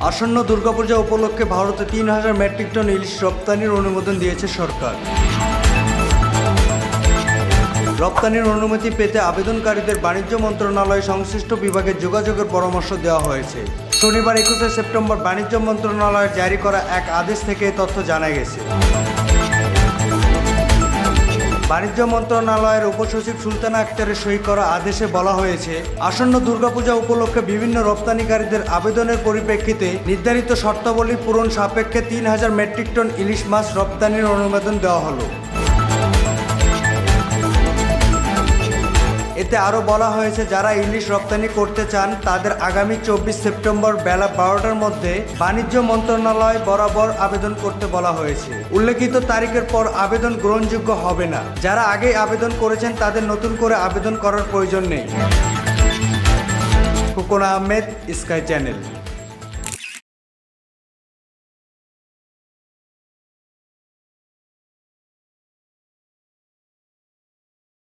আসন্ন দুর্গাপূজা উপলক্ষে ভারতে ৩,০০০ মেট্রিক টন ইলিশ রপ্তানির অনুমোদন দিয়েছে সরকার। রপ্তানির অনুমতি পেতে আবেদনকারীদের বাণিজ্য মন্ত্রণালয় সংশ্লিষ্ট বিভাগে যোগাযোগের পরামর্শ দেওয়া হয়েছে। শনিবার ২১শে সেপ্টেম্বর বাণিজ্য মন্ত্রণালয়ের জারি করা এক আদেশ থেকে এই তথ্য জানা গেছে। বাণিজ্য মন্ত্রণালয়ের উপসচিব সুলতানা আক্তারের সই করা আদেশে বলা হয়েছে, আসন্ন দুর্গাপূজা উপলক্ষে বিভিন্ন রপ্তানিকারীদের আবেদনের পরিপ্রেক্ষিতে নির্ধারিত শর্তাবলী পূরণ সাপেক্ষে ৩,০০০ মেট্রিক টন ইলিশ মাছ রপ্তানির অনুমোদন দেওয়া হলো। এতে আরও বলা হয়েছে, যারা ইলিশ রপ্তানি করতে চান তাদের আগামী ২৪ সেপ্টেম্বর বেলা ১২টার মধ্যে বাণিজ্য মন্ত্রণালয় বরাবর আবেদন করতে বলা হয়েছে। উল্লেখিত তারিখের পর আবেদন গ্রহণযোগ্য হবে না। যারা আগেই আবেদন করেছেন তাদের নতুন করে আবেদন করার প্রয়োজন নেই। Khokon Ahmed, sky channel.